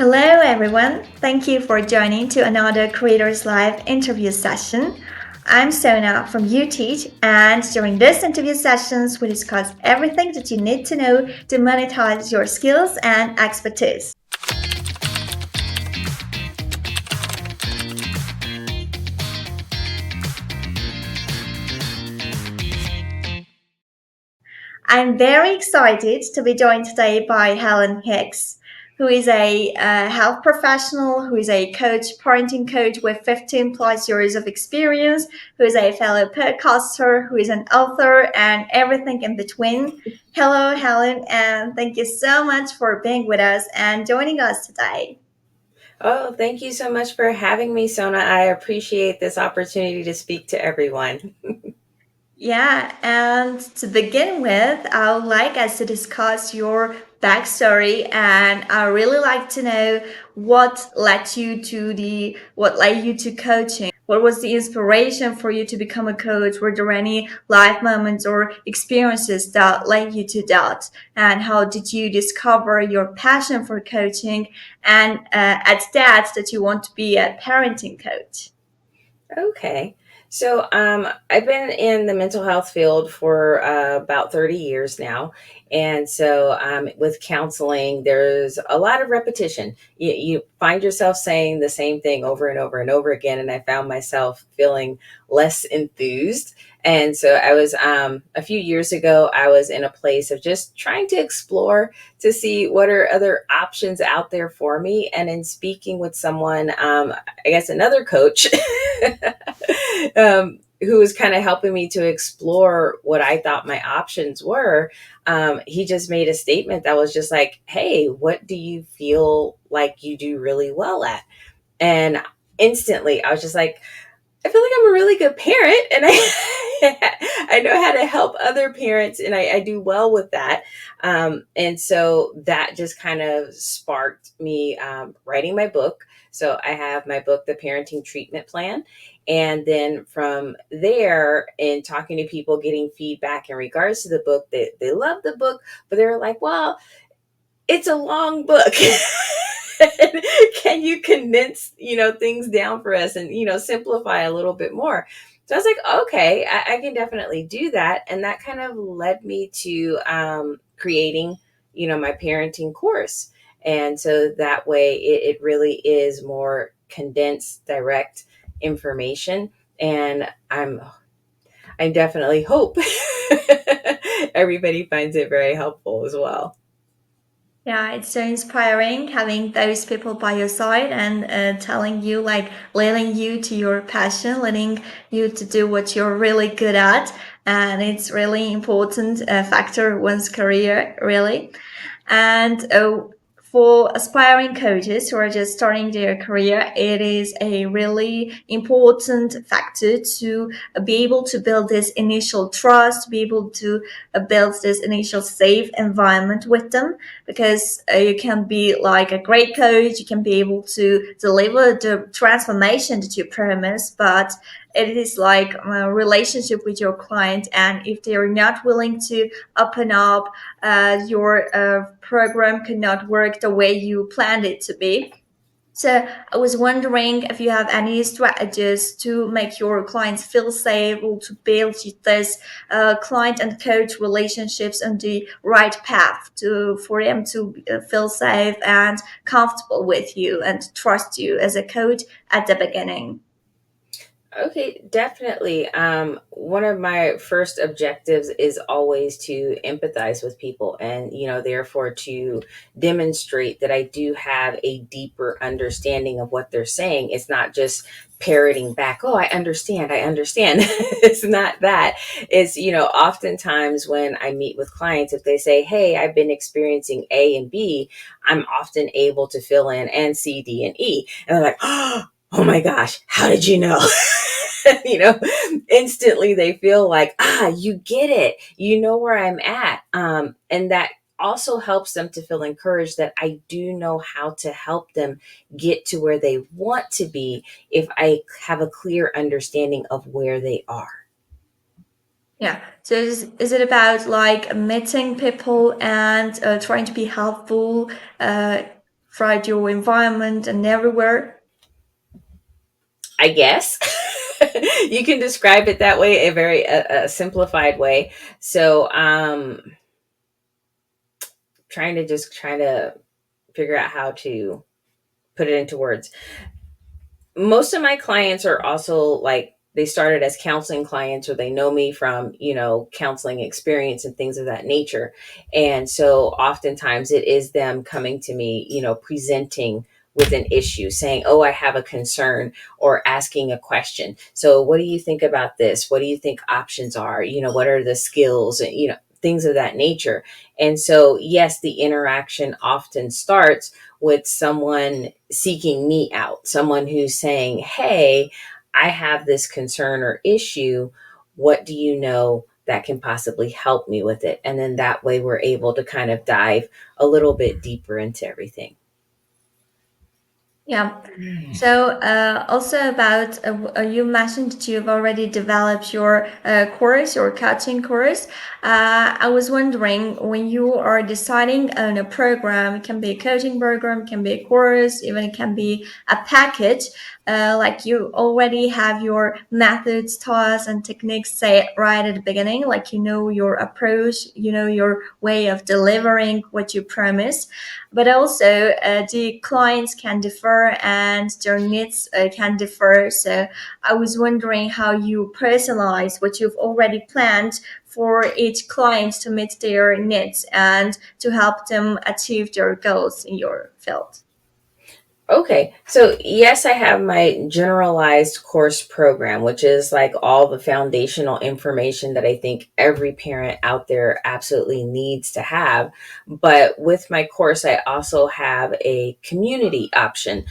Hello, everyone. Thank you for joining to another Creators Live interview session. I'm Sona from Uteach, and during this interview sessions, we discuss everything that you need to know to monetize your skills and expertise. I'm very excited to be joined today by Helen Hicks, who is a health professional, who is a coach, parenting coach with 15 plus years of experience, who is a fellow podcaster, who is an author, and everything in between. Hello, Helen, and thank you so much for being with us and joining us today. Oh, thank you so much for having me, Sona. I appreciate this opportunity to speak to everyone. Yeah, and to begin with, I would like us to discuss your backstory, and I really like to know what led you to coaching. What was the inspiration for you to become a coach? Were there any life moments or experiences that led you to that? And how did you discover your passion for coaching? And at that you want to be a parenting coach? Okay. I've been in the mental health field for about 30 years now. With counseling, there's a lot of repetition. You find yourself saying the same thing over and over and over again. And I found myself feeling less enthused. A few years ago, I was in a place of just trying to explore to see what are other options out there for me. And in speaking with someone, I guess another coach who was kind of helping me to explore what I thought my options were. He just made a statement that was just like, "Hey, what do you feel like you do really well at?" And instantly, I was just like, I feel like I'm a really good parent, and I know how to help other parents, and I do well with that. And so that just kind of sparked me writing my book. So I have my book, The Parenting Treatment Plan. And then from there, in talking to people, getting feedback in regards to the book, they love the book, but they were like, well, it's a long book. Can you condense, things down for us and, simplify a little bit more? So I was like, okay, I can definitely do that. And that kind of led me to creating, my parenting course. And so that way it really is more condensed, direct information. And I definitely hope everybody finds it very helpful as well. Yeah, it's so inspiring having those people by your side and telling you, like, leading you to your passion, letting you to do what you're really good at. And it's really important factor one's career, really. And for aspiring coaches who are just starting their career, it is a really important factor to be able to build this initial trust, to be able to build this initial safe environment with them, because you can be like a great coach, you can be able to deliver the transformation that you promise, but it is like a relationship with your client, and if they are not willing to open up, your program cannot work the way you planned it to be. So I was wondering if you have any strategies to make your clients feel safe or to build this client and coach relationships on the right path to for them to feel safe and comfortable with you and trust you as a coach at the beginning. Okay, definitely. One of my first objectives is always to empathize with people and, therefore to demonstrate that I do have a deeper understanding of what they're saying. It's not just parroting back, oh, I understand, I understand. It's not that. It's, oftentimes when I meet with clients, if they say, hey, I've been experiencing A and B, I'm often able to fill in and C, D, and E. And they're like, oh my gosh, how did you know? you know Instantly they feel like, you get it, you know where I'm at, and that also helps them to feel encouraged that I do know how to help them get to where they want to be if I have a clear understanding of where they are. Yeah. So is it about like meeting people and trying to be helpful? throughout your environment and everywhere? I guess you can describe it that way, a very simplified way. So, trying to figure out how to put it into words. Most of my clients are also like they started as counseling clients, or they know me from, counseling experience and things of that nature. And so oftentimes it is them coming to me, presenting with an issue, saying, oh, I have a concern, or asking a question. So what do you think about this? What do you think options are? What are the skills, and things of that nature. And so yes, the interaction often starts with someone seeking me out, someone who's saying, hey, I have this concern or issue. What do you know that can possibly help me with it? And then that way we're able to kind of dive a little bit deeper into everything. Yeah. So, also about you mentioned that you've already developed your course or coaching course. I was wondering, when you are deciding on a program, it can be a coaching program, it can be a course, even it can be a package. Like you already have your methods, tasks, and techniques say right at the beginning. Like you know your approach, you know your way of delivering what you promise, but also the clients can differ and their needs can differ. So I was wondering how you personalize what you've already planned for each client to meet their needs and to help them achieve their goals in your field. Okay, so yes, I have my generalized course program, which is like all the foundational information that I think every parent out there absolutely needs to have. But with my course, I also have a community option.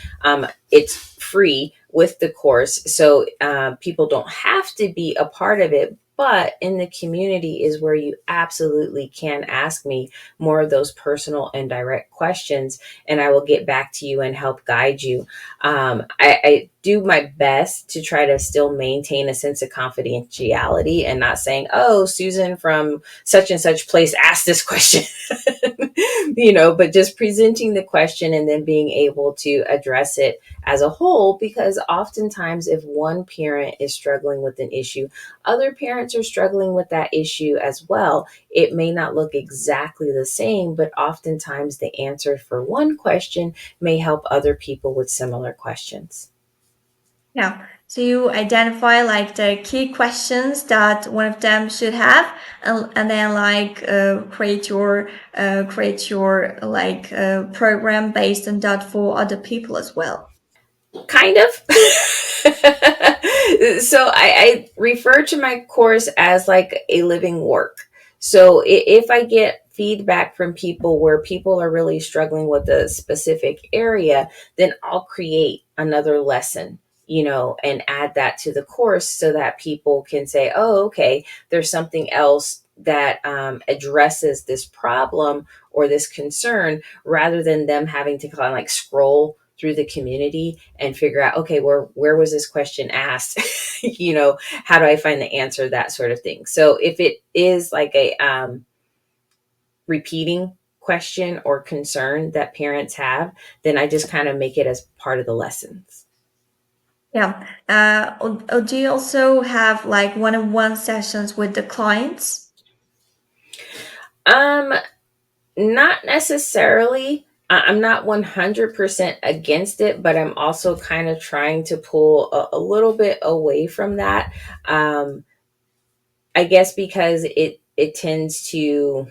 It's free with the course, so people don't have to be a part of it. But in the community is where you absolutely can ask me more of those personal and direct questions, and I will get back to you and help guide you. I do my best to try to still maintain a sense of confidentiality and not saying, oh, Susan from such and such place asked this question, but just presenting the question and then being able to address it as a whole. Because oftentimes, if one parent is struggling with an issue, other parents are struggling with that issue as well. It may not look exactly the same, but oftentimes the answer for one question may help other people with similar questions. Yeah. So you identify like the key questions that one of them should have, and then like create your like program based on that for other people as well. Kind of. So I refer to my course as like a living work. So if I get feedback from people where people are really struggling with a specific area, then I'll create another lesson, and add that to the course so that people can say, oh, okay, there's something else that addresses this problem or this concern, rather than them having to kind of like scroll through the community and figure out, okay, where was this question asked? How do I find the answer? That sort of thing. So if it is like a repeating question or concern that parents have, then I just kind of make it as part of the lessons. Yeah. Do you also have like one-on-one sessions with the clients? um Not necessarily. I'm not 100% against it, but I'm also kind of trying to pull a little bit away from that. um I guess because it tends to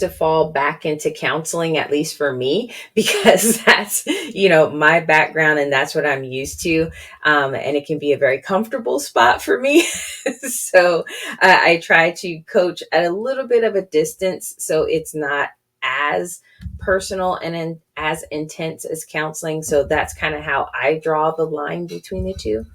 fall back into counseling, at least for me, because that's, my background and that's what I'm used to. And it can be a very comfortable spot for me. So I try to coach at a little bit of a distance so it's not as personal and as intense as counseling. So that's kind of how I draw the line between the two.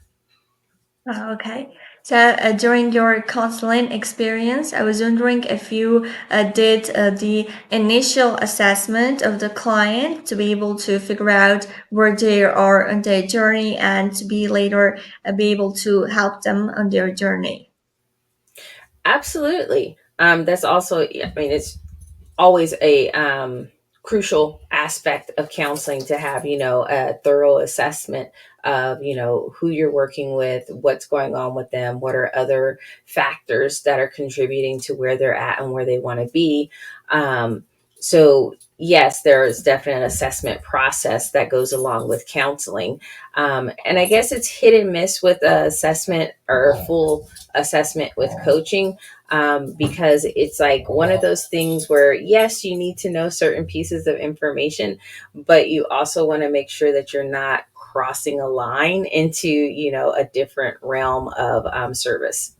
Oh, okay. So during your counseling experience, I was wondering if you did the initial assessment of the client to be able to figure out where they are on their journey and to be later be able to help them on their journey. Absolutely. That's also, yeah, I mean, it's always a crucial aspect of counseling to have, a thorough assessment of, who you're working with, what's going on with them, what are other factors that are contributing to where they're at and where they want to be. So yes, there is definitely an assessment process that goes along with counseling. And I guess it's hit and miss with assessment or full assessment with coaching, because it's like one of those things where, yes, you need to know certain pieces of information, but you also want to make sure that you're not crossing a line into, a different realm of service.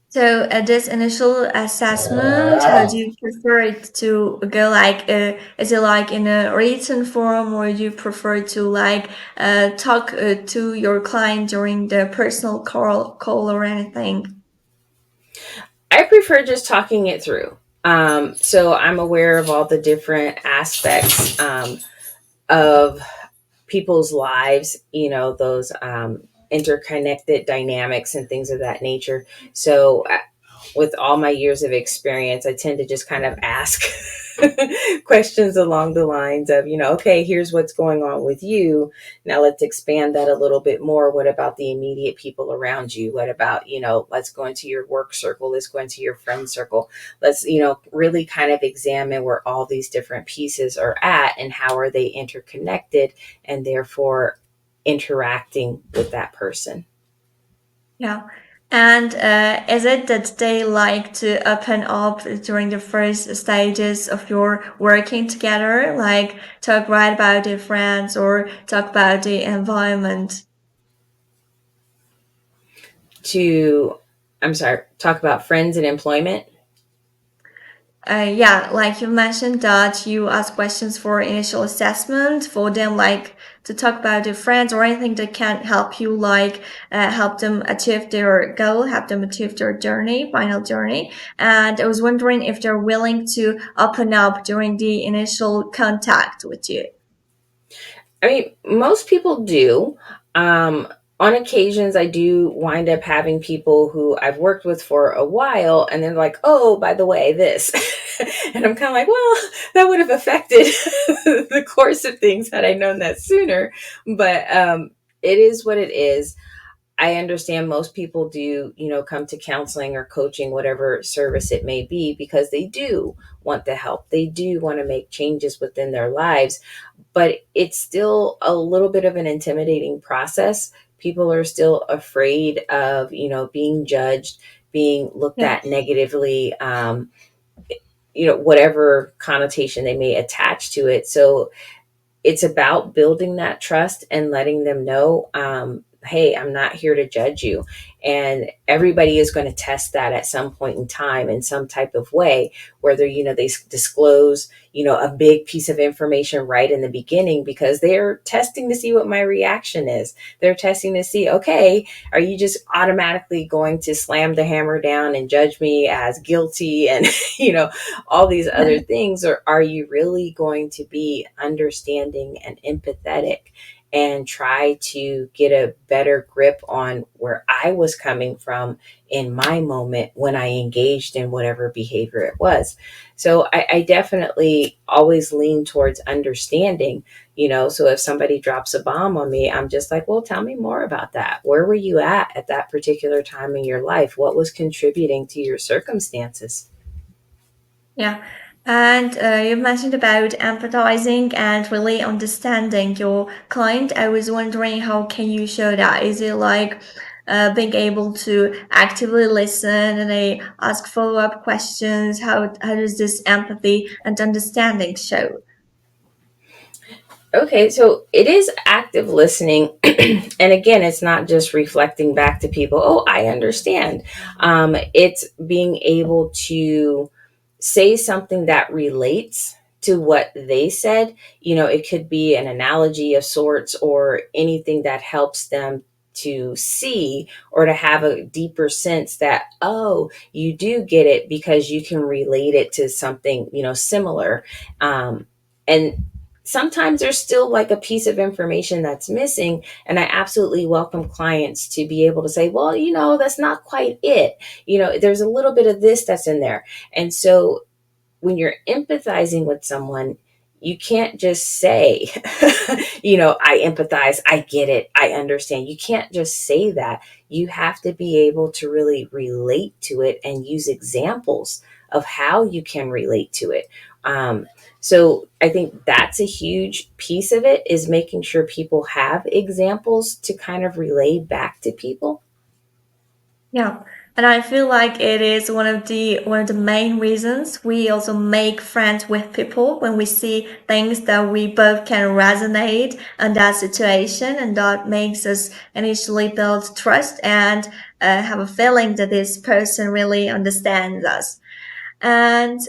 So at this initial assessment, how do you prefer it to go? Like, is it like in a written form, or do you prefer to like talk to your client during the personal call or anything? I prefer just talking it through. So I'm aware of all the different aspects of people's lives, those interconnected dynamics and things of that nature. So with all my years of experience, I tend to just kind of ask questions along the lines of, okay, here's what's going on with you. Now let's expand that a little bit more. What about the immediate people around you? What about, let's go into your work circle, let's go into your friend circle. Let's, really kind of examine where all these different pieces are at and how are they interconnected and therefore interacting with that person. Yeah. And is it that they like to open up during the first stages of your working together, like talk right about their friends or talk about the environment? To, I'm sorry, talk about friends and employment. Yeah, like you mentioned that you ask questions for initial assessment for them, like to talk about their friends or anything that can help you, like help them achieve their goal, help them achieve their journey, final journey. And I was wondering if they're willing to open up during the initial contact with you. I mean, most people do. On occasions, I do wind up having people who I've worked with for a while, and they're like, "Oh, by the way, this," and I'm kind of like, "Well, that would have affected the course of things had I known that sooner." But it is what it is. I understand most people do, come to counseling or coaching, whatever service it may be, because they do want the help. They do want to make changes within their lives, but it's still a little bit of an intimidating process. People are still afraid of, being judged, being looked Yeah. at negatively, whatever connotation they may attach to it. So it's about building that trust and letting them know, hey, I'm not here to judge you. And everybody is going to test that at some point in time in some type of way, whether, they disclose, a big piece of information right in the beginning because they're testing to see what my reaction is. They're testing to see, okay, are you just automatically going to slam the hammer down and judge me as guilty and, you know, all these other things, or are you really going to be understanding and empathetic and try to get a better grip on where I was coming from in my moment when I engaged in whatever behavior it was? So I definitely always lean towards understanding, so if somebody drops a bomb on me, I'm just like, well, tell me more about that. Where were you at that particular time in your life? What was contributing to your circumstances? Yeah. And you mentioned about empathizing and really understanding your client. I was wondering how can you show that? Is it like being able to actively listen and they ask follow-up questions? How does this empathy and understanding show? Okay, so it is active listening. And again, it's not just reflecting back to people, oh, I understand. It's being able to say something that relates to what they said. It could be an analogy of sorts or anything that helps them to see or to have a deeper sense that, oh, you do get it because you can relate it to something, similar. And sometimes there's still like a piece of information that's missing, and I absolutely welcome clients to be able to say, well, that's not quite it. There's a little bit of this that's in there. And so when you're empathizing with someone, you can't just say, I empathize, I get it, I understand. You can't just say that. You have to be able to really relate to it and use examples of how you can relate to it. Um, so I think that's a huge piece of it, is making sure people have examples to kind of relay back to people. Yeah. And I feel like it is one of the main reasons we also make friends with people when we see things that we both can resonate in that situation, and that makes us initially build trust and have a feeling that this person really understands us. And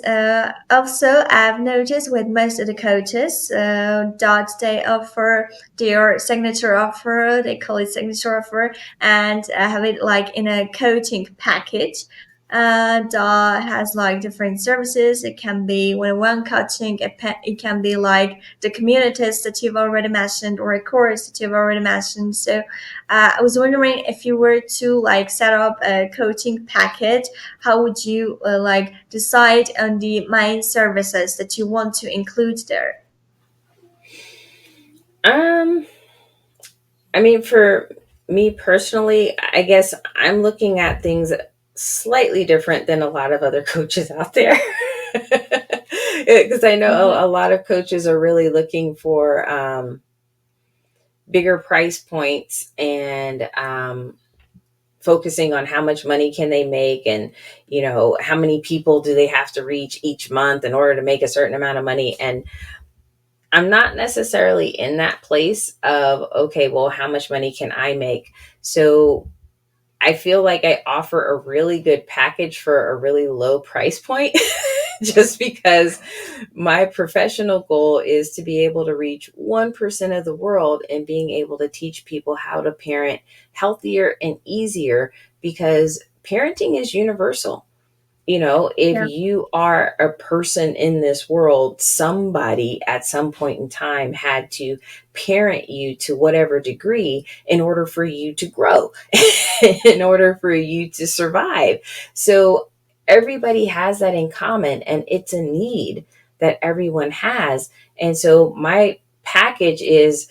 also, I've noticed with most of the coaches that they offer their signature offer, they call it signature offer, and have it like in a coaching package. That has like different services. It can be one-on-one coaching. It can be like the communities that you've already mentioned or a course that you've already mentioned. So I was wondering if you were to like set up a coaching package, how would you like decide on the main services that you want to include there? Um, I mean, for me personally, I guess I'm looking at things slightly different than a lot of other coaches out there. Because I know a Mhm. lot of coaches are really looking for bigger price points, and focusing on how much money can they make, and how many people do they have to reach each month in order to make a certain amount of money. And I'm not necessarily in that place of, okay, well, how much money can I make? So I feel like I offer a really good package for a really low price point, just because my professional goal is to be able to reach 1% of the world and being able to teach people how to parent healthier and easier, because parenting is universal. If Yeah, you are a person in this world, somebody at some point in time had to parent you to whatever degree in order for you to grow, in order for you to survive. So everybody has that in common, and it's a need that everyone has. And so my package is,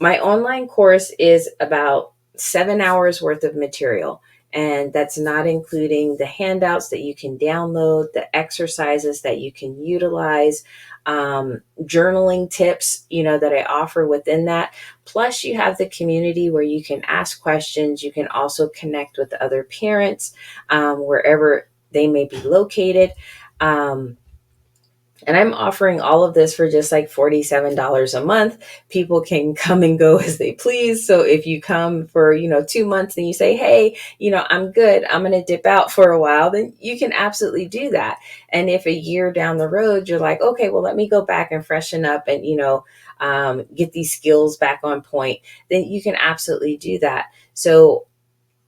my online course is about 7 hours worth of material. And that's not including the handouts that you can download, the exercises that you can utilize, journaling tips, that I offer within that. Plus, you have the community where you can ask questions. You can also connect with other parents, wherever they may be located. Um, and I'm offering all of this for just like $47 a month. People can come and go as they please. So if you come for, 2 months and you say, hey, I'm good, I'm going to dip out for a while, then you can absolutely do that. And if a year down the road, you're like, okay, well, let me go back and freshen up and, get these skills back on point, then you can absolutely do that. So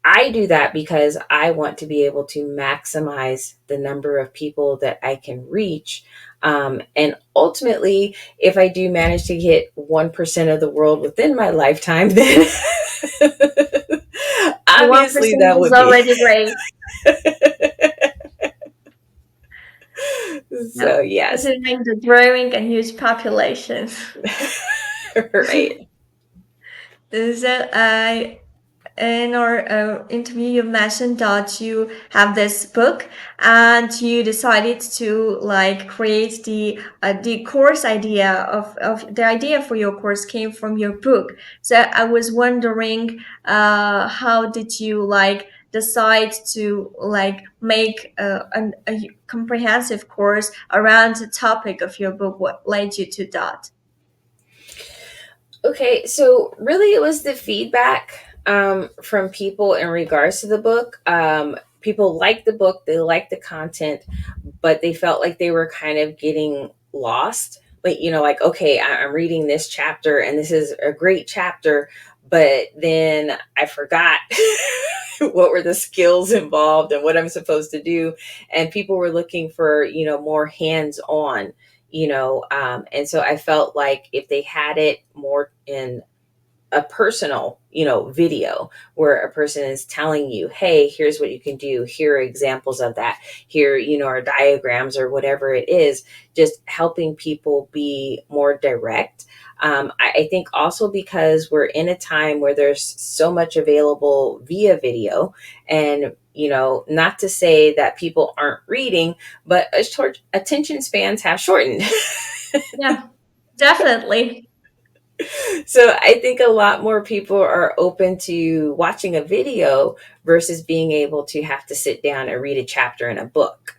I do that because I want to be able to maximize the number of people that I can reach. And ultimately, if I do manage to get 1% of the world within my lifetime, then the one obviously percent that is would be. already great. Yeah, So, yes, considering the growing and huge population. right. So I in our interview, you mentioned that you have this book and you decided to like create the course idea of the idea for your course came from your book. So I was wondering, how did you like decide to like make a comprehensive course around the topic of your book? What led you to that? Okay, so really it was the feedback from people in regards to the book. People liked the book, they liked the content, but they felt like they were kind of getting lost. Like, okay, I'm reading this chapter and this is a great chapter, but then I forgot what were the skills involved and what I'm supposed to do. And people were looking for, more hands on. And so I felt like if they had it more in a personal, video where a person is telling you, hey, here's what you can do. Here are examples of that. Here, are diagrams or whatever it is, just helping people be more direct. I think also because we're in a time where there's so much available via video, and not to say that people aren't reading, but attention spans have shortened. Yeah, definitely. So I think a lot more people are open to watching a video versus being able to have to sit down and read a chapter in a book,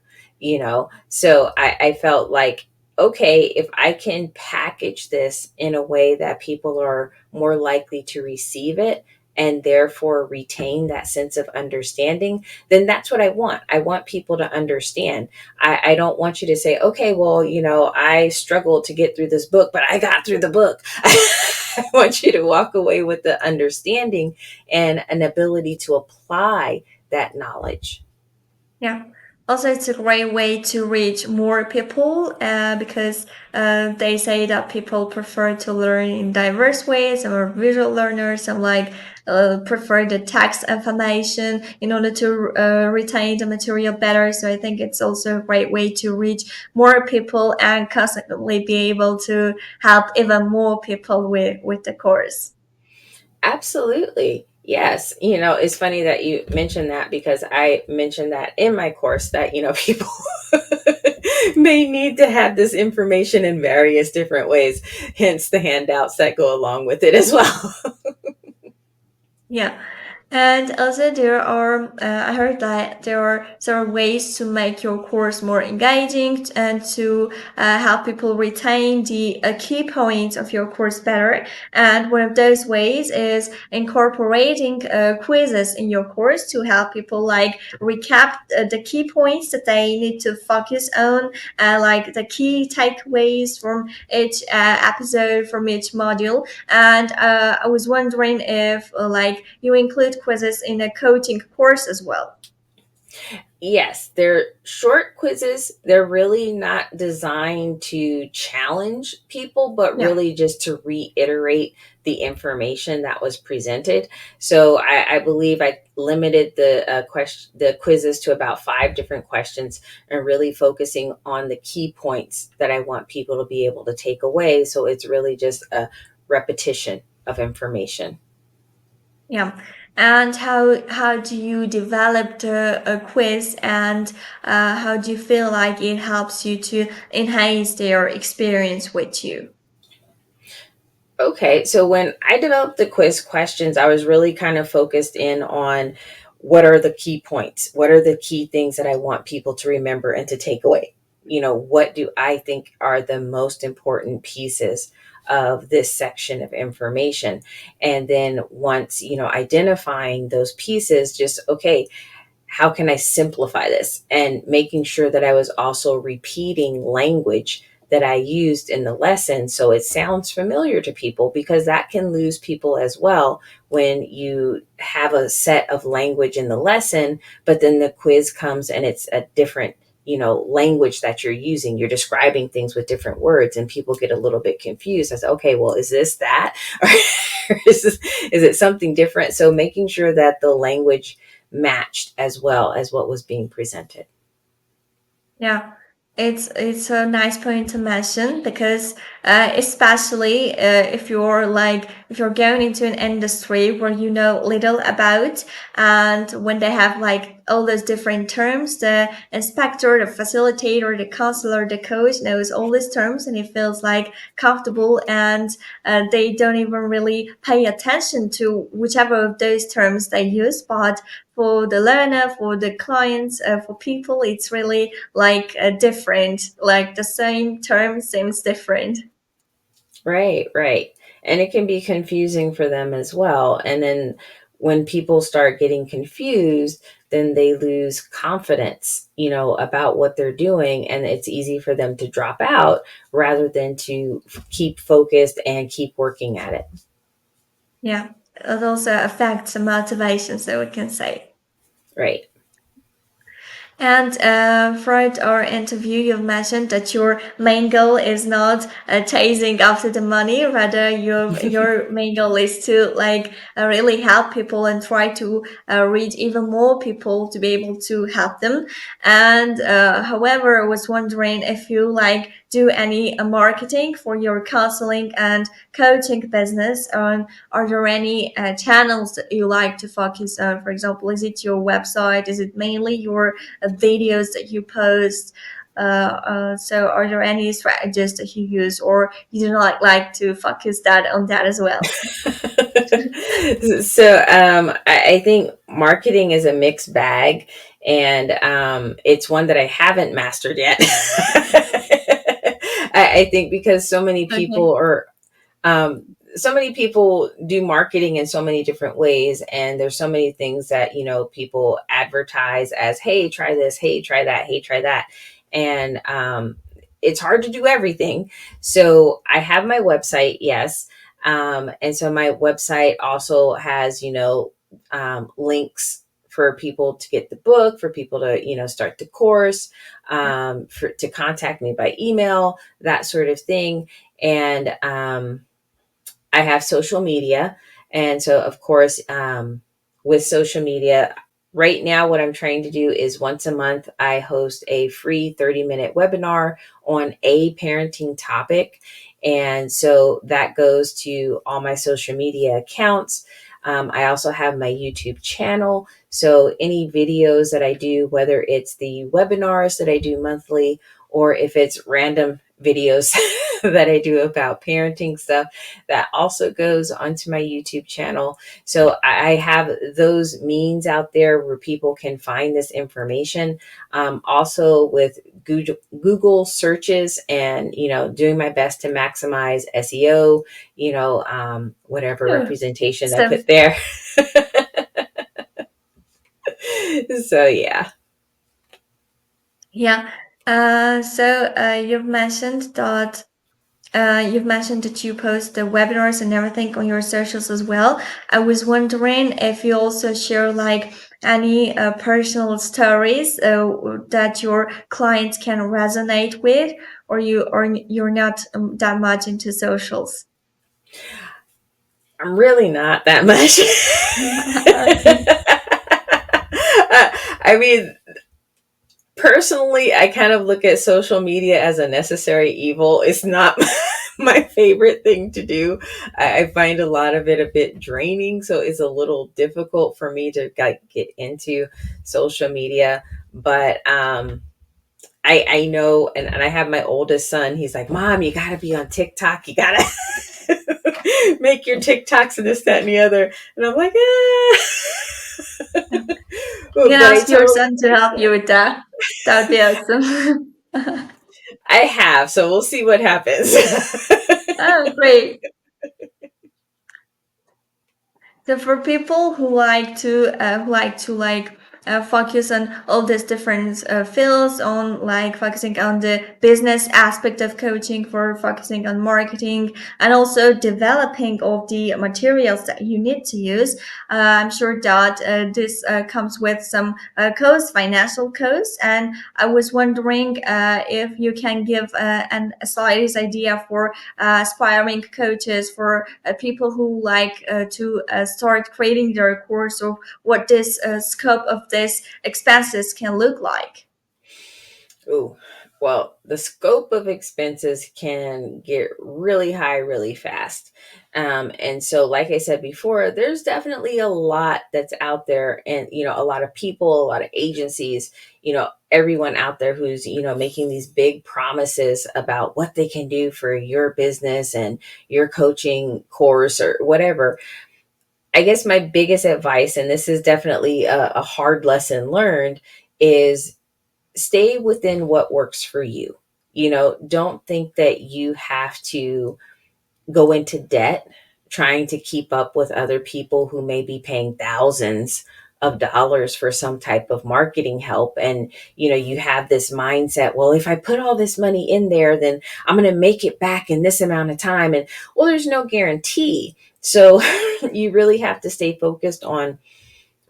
So I felt like, okay, if I can package this in a way that people are more likely to receive it and therefore retain that sense of understanding, then that's what I want. I want people to understand. I don't want you to say, okay, well, I struggled to get through this book, but I got through the book. I want you to walk away with the understanding and an ability to apply that knowledge. Yeah. Also, it's a great way to reach more people because they say that people prefer to learn in diverse ways. Some are visual learners, some prefer the text information in order to retain the material better. So I think it's also a great way to reach more people and constantly be able to help even more people with the course. Absolutely. Yes. It's funny that you mentioned that because I mentioned that in my course that, people may need to have this information in various different ways, hence the handouts that go along with it as well. Yeah. And also I heard that there are several ways to make your course more engaging and to help people retain the key points of your course better. And one of those ways is incorporating quizzes in your course to help people like recap the key points that they need to focus on, like the key takeaways from each episode, from each module. And I was wondering if like you include quizzes in a coaching course as well. Yes, they're short quizzes. They're really not designed to challenge people, but Yeah. really just to reiterate the information that was presented. So I believe I limited the quizzes to about 5 different questions, and really focusing on the key points that I want people to be able to take away. So it's really just a repetition of information. Yeah. And how do you develop the a quiz, and how do you feel like it helps you to enhance their experience with you? Okay, so when I developed the quiz questions, I was really kind of focused in on what are the key points? What are the key things that I want people to remember and to take away? What do I think are the most important pieces of this section of information? And then once, identifying those pieces, just okay, how can I simplify this? And making sure that I was also repeating language that I used in the lesson so it sounds familiar to people, because that can lose people as well when you have a set of language in the lesson, but then the quiz comes and it's a different language that you're using. You're describing things with different words, and people get a little bit confused as, okay, well, is this that? Or is it something different? So making sure that the language matched as well as what was being presented. Yeah, it's a nice point to mention because especially if you're going into an industry where you know little about, and when they have like all those different terms, the inspector, the facilitator, the counselor, the coach knows all these terms, and it feels like comfortable, and they don't even really pay attention to whichever of those terms they use. But for the learner, for the clients, for people, it's really like different, like the same term seems different. Right, right. And it can be confusing for them as well. And then when people start getting confused, then they lose confidence, about what they're doing. And it's easy for them to drop out rather than to keep focused and keep working at it. Yeah, it also affects the motivation, so we can say. Right. And throughout our interview, you've mentioned that your main goal is not chasing after the money. Rather, your main goal is to like really help people and try to reach even more people to be able to help them. And however, I was wondering if you like do any marketing for your counseling and coaching business. Are there any channels that you like to focus on? For example, is it your website? Is it mainly your videos that you post? So are there any strategies that you use, or you do not like to focus that on that as well? So I think marketing is a mixed bag, and it's one that I haven't mastered yet. I think because Okay. so many people do marketing in so many different ways, and there's so many things that people advertise as, hey, try this, hey, try that, hey, try that. And it's hard to do everything. So I have my website, yes. And so my website also has links for people to get the book, for people to start the course, Yeah. to contact me by email, that sort of thing. And I have social media. And so, of course, with social media, right now, what I'm trying to do is once a month, I host a free 30-minute webinar on a parenting topic. And so that goes to all my social media accounts. I also have my YouTube channel. So any videos that I do, whether it's the webinars that I do monthly, or if it's random videos that I do about parenting stuff, that also goes onto my YouTube channel. So I have those means out there where people can find this information. Also with Google searches, and doing my best to maximize SEO, whatever Oh, representation I so put there. So yeah. yeah. So you've mentioned that you post the webinars and everything on your socials as well. I was wondering if you also share like any personal stories that your clients can resonate with, or you're not that much into socials. I'm really not that much. Okay. I mean, personally, I kind of look at social media as a necessary evil. It's not my favorite thing to do. I find a lot of it a bit draining, so it's a little difficult for me to like get into social media. But I know, and I have my oldest son. He's like, "Mom, you got to be on TikTok. You got to make your TikToks and this, that, and the other." And I'm like, You can but I ask your totally son to help you understand. with that. That would be awesome. I have, so we'll see what happens. Oh, great. So for people who like to focus on all these different fields, on like focusing on the business aspect of coaching, for focusing on marketing, and also developing all the materials that you need to use, I'm sure that this comes with some costs, financial costs. And I was wondering if you can give a slight idea for aspiring coaches, for people who like to start creating their course, or what this scope of this expenses can look like. Ooh, well, the scope of expenses can get really high really fast. And so, like I said before, there's definitely a lot that's out there, and, a lot of people, a lot of agencies, everyone out there who's, making these big promises about what they can do for your business and your coaching course or whatever. I guess my biggest advice, and this is definitely a hard lesson learned, is stay within what works for you. Don't think that you have to go into debt trying to keep up with other people who may be paying thousands of dollars for some type of marketing help. And you have this mindset, well, if I put all this money in there, then I'm going to make it back in this amount of time. And well, there's no guarantee. So you really have to stay focused on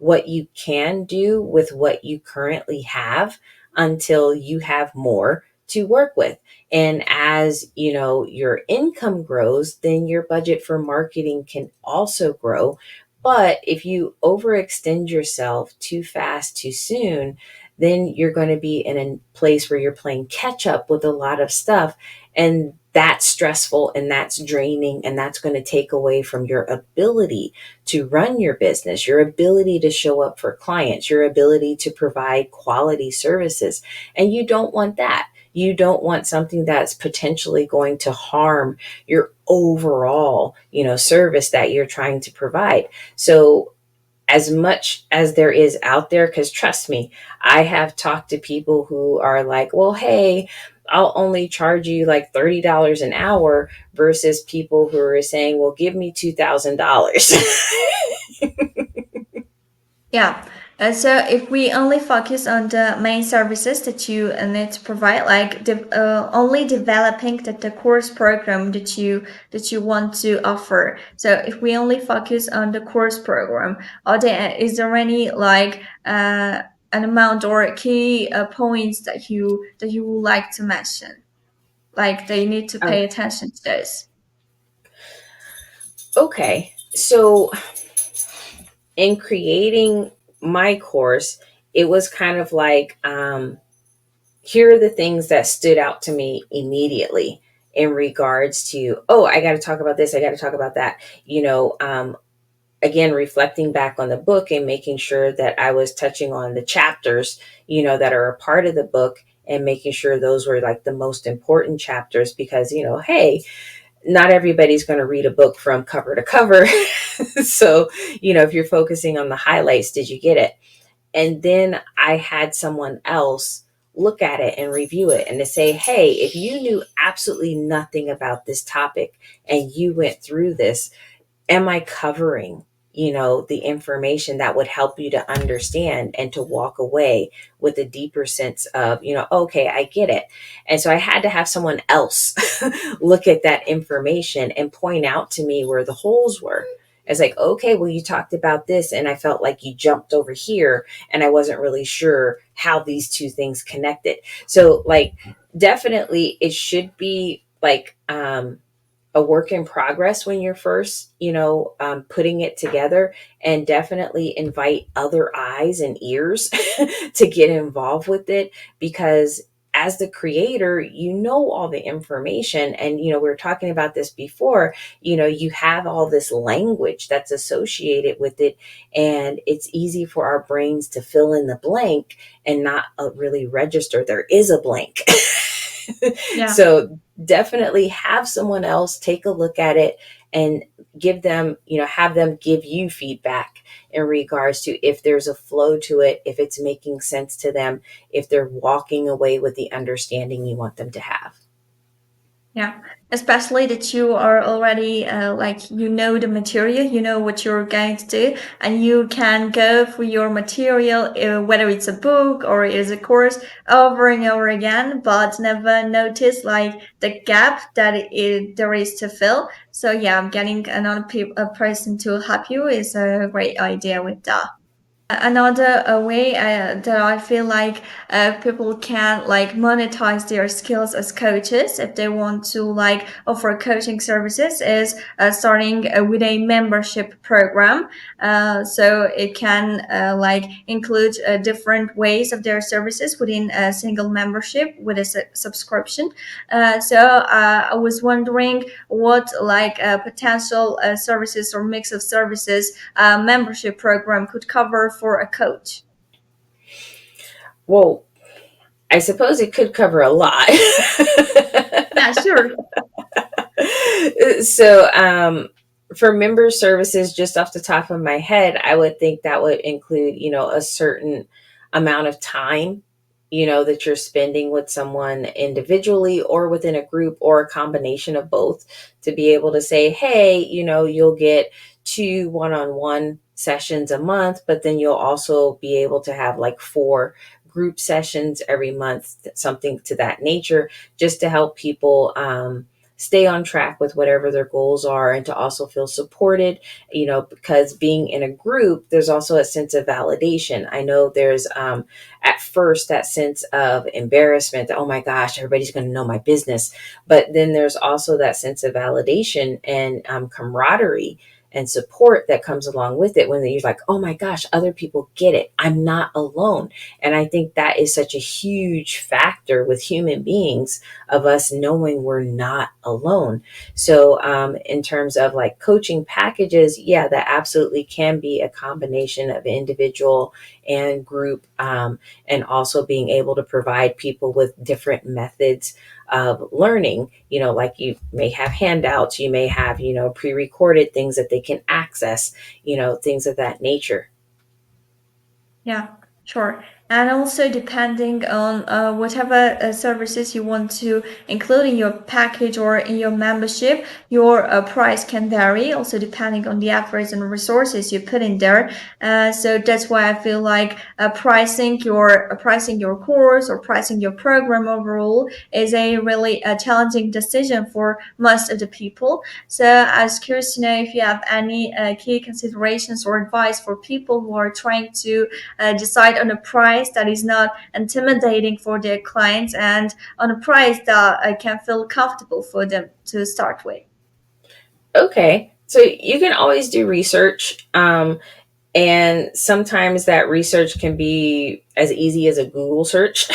what you can do with what you currently have until you have more to work with. And as you know, your income grows, then your budget for marketing can also grow. But if you overextend yourself too fast, too soon, then you're going to be in a place where you're playing catch up with a lot of stuff. And that's stressful and that's draining. And that's going to take away from your ability to run your business, your ability to show up for clients, your ability to provide quality services. And you don't want that. You don't want something that's potentially going to harm your overall, service that you're trying to provide. So as much as there is out there, because trust me, I have talked to people who are like, well, hey, I'll only charge you like $30 an hour, versus people who are saying, well, give me $2,000. Yeah. So if we only focus on the main services that you need to provide, like only developing the course program that you want to offer. So if we only focus on the course program, is there any like an amount or key points that you would like to mention? Like they need to Oh, pay attention to those. okay. So in creating my course, it was kind of like, here are the things that stood out to me immediately in regards to, oh, I got to talk about this, I got to talk about that. Again, reflecting back on the book and making sure that I was touching on the chapters, that are a part of the book, and making sure those were like the most important chapters, because, hey, not everybody's going to read a book from cover to cover. So, if you're focusing on the highlights, did you get it? And then I had someone else look at it and review it, and to say, hey, if you knew absolutely nothing about this topic and you went through this, am I covering, the information that would help you to understand and to walk away with a deeper sense of, okay, I get it. And so I had to have someone else look at that information and point out to me where the holes were. It's like, okay, well, you talked about this and I felt like you jumped over here and I wasn't really sure how these two things connected. So, like, definitely it should be like, a work in progress when you're first, putting it together, and definitely invite other eyes and ears to get involved with it, because as the creator, all the information. And, we were talking about this before, you have all this language that's associated with it. And it's easy for our brains to fill in the blank and not really register there is a blank. Yeah. So definitely have someone else take a look at it and give them, have them give you feedback in regards to if there's a flow to it, if it's making sense to them, if they're walking away with the understanding you want them to have. Yeah, especially that you are already like the material, you know what you're going to do, and you can go for your material, whether it's a book or is a course, over and over again, but never notice like the gap that there is to fill. So yeah, getting another a person to help you is a great idea with that. Another way that I feel like people can like monetize their skills as coaches if they want to like offer coaching services is starting with a membership program. So it can like include different ways of their services within a single membership with a subscription. So I was wondering what like potential services or mix of services membership program could cover for a coach. Well, I suppose it could cover a lot. Yeah, sure. So, for member services, just off the top of my head, I would think that would include, a certain amount of time, that you're spending with someone individually or within a group or a combination of both, to be able to say, hey, you'll get 2 one-on-one sessions a month, but then you'll also be able to have like 4 group sessions every month, something to that nature, just to help people stay on track with whatever their goals are, and to also feel supported, because being in a group, there's also a sense of validation. I know there's at first that sense of embarrassment that, oh my gosh, everybody's going to know my business. But then there's also that sense of validation and camaraderie and support that comes along with it, when you're like, oh my gosh, other people get it. I'm not alone. And I think that is such a huge factor with human beings, of us knowing we're not alone. So, in terms of like coaching packages, yeah, that absolutely can be a combination of individual and group, and also being able to provide people with different methods of learning. Like you may have handouts, you may have, pre recorded things that they can access, things of that nature. Yeah, sure. And also, depending on whatever services you want to include in your package or in your membership, your price can vary. Also, depending on the efforts and resources you put in there. So that's why I feel like pricing your course or pricing your program overall is a really challenging decision for most of the people. So I was curious to know if you have any key considerations or advice for people who are trying to decide on a price that is not intimidating for their clients and on a price that can feel comfortable for them to start with. Okay. So you can always do research. And sometimes that research can be as easy as a Google search.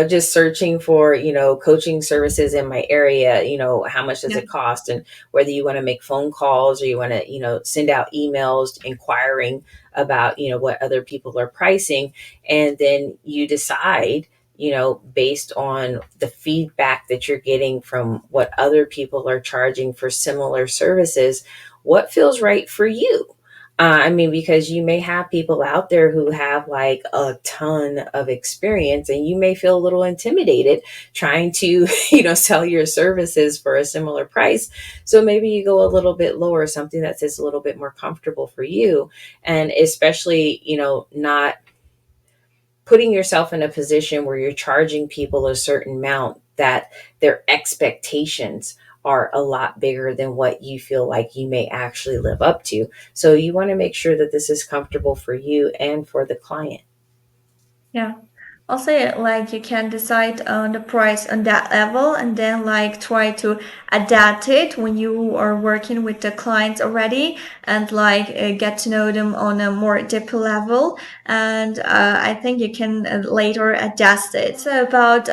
Just searching for, coaching services in my area, how much does Yeah. it cost? And whether you want to make phone calls, or you want to, send out emails inquiring about, what other people are pricing. And then you decide, based on the feedback that you're getting from what other people are charging for similar services, what feels right for you. I mean, because you may have people out there who have like a ton of experience, and you may feel a little intimidated trying to, sell your services for a similar price. So maybe you go a little bit lower, something that's just a little bit more comfortable for you. And especially, not putting yourself in a position where you're charging people a certain amount that their expectations are a lot bigger than what you feel like you may actually live up to. So you want to make sure that this is comfortable for you and for the client. Yeah. Also, like you can decide on the price on that level and then like try to adapt it when you are working with the clients already and like get to know them on a more deeper level. And I think you can later adjust it. So about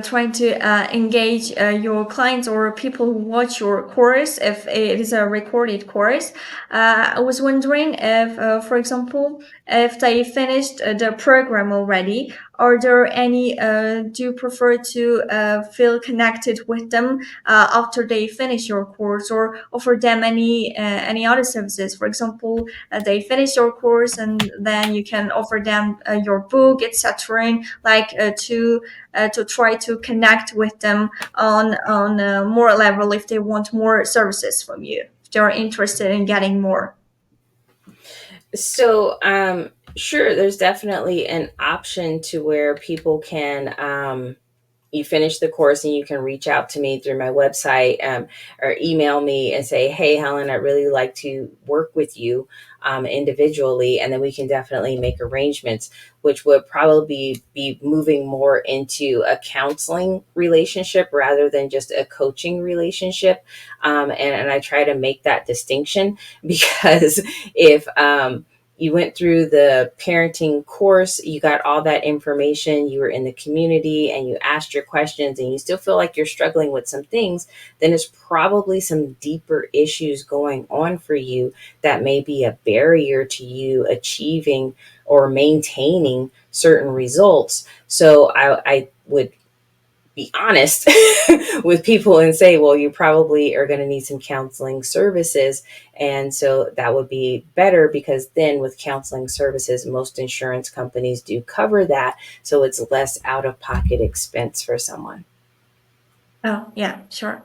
trying to engage your clients or people who watch your course if it is a recorded course. I was wondering if, for example, if they finished the program already, are there any do you prefer to feel connected with them after they finish your course or offer them any other services? For example, they finish your course and then you can offer them your book, etc. Like to try to connect with them on a more level if they want more services from you, if they're interested in getting more. So, sure, there's definitely an option to where people can, you finish the course and you can reach out to me through my website, or email me and say, hey, Helen, I'd really like to work with you individually. And then we can definitely make arrangements, which would probably be moving more into a counseling relationship rather than just a coaching relationship. And I try to make that distinction because if, you went through the parenting course, you got all that information, you were in the community and you asked your questions, and you still feel like you're struggling with some things, then it's probably some deeper issues going on for you that may be a barrier to you achieving or maintaining certain results. So I would be honest with people and say, well, you probably are going to need some counseling services. And so that would be better, because then with counseling services, most insurance companies do cover that. So it's less out of pocket expense for someone. Oh, yeah, sure.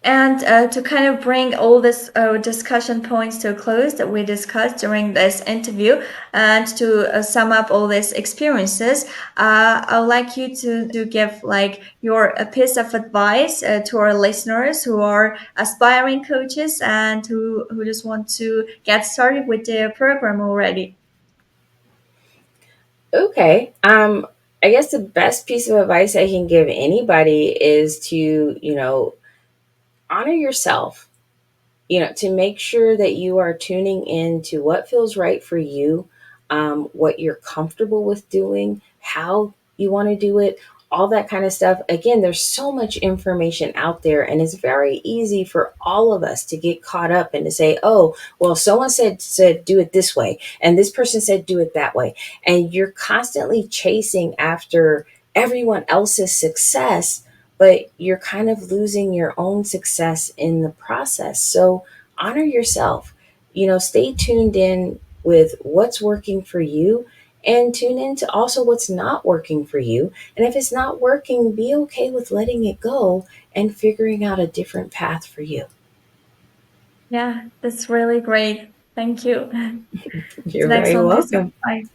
And to kind of bring all this discussion points to a close that we discussed during this interview, and to sum up all these experiences, I would like you to give like your a piece of advice to our listeners who are aspiring coaches and who just want to get started with their program already. Okay. I guess the best piece of advice I can give anybody is to, honor yourself, to make sure that you are tuning in to what feels right for you, what you're comfortable with doing, how you want to do it, all that kind of stuff. Again, there's so much information out there, and it's very easy for all of us to get caught up and to say, "Oh, well, someone said do it this way, and this person said do it that way," and you're constantly chasing after everyone else's success, but you're kind of losing your own success in the process. So honor yourself. Stay tuned in with what's working for you, and tune in to also what's not working for you. And if it's not working, be okay with letting it go and figuring out a different path for you. Yeah, that's really great. Thank you. It's You're an very excellent piece of welcome. advice.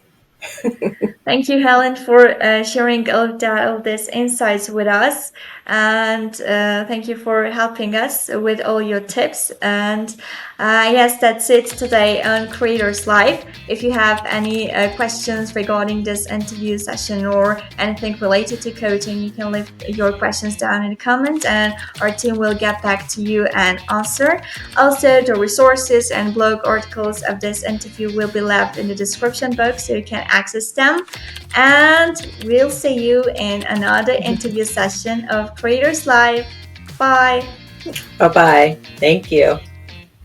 Thank you, Helen, for sharing all these insights with us. And thank you for helping us with all your tips. And yes, that's it today on Creators Live. If you have any questions regarding this interview session or anything related to coaching, you can leave your questions down in the comments and our team will get back to you and answer. Also, the resources and blog articles of this interview will be left in the description box so you can access them. And we'll see you in another interview session of Creators Live. Bye. Bye bye. Thank you.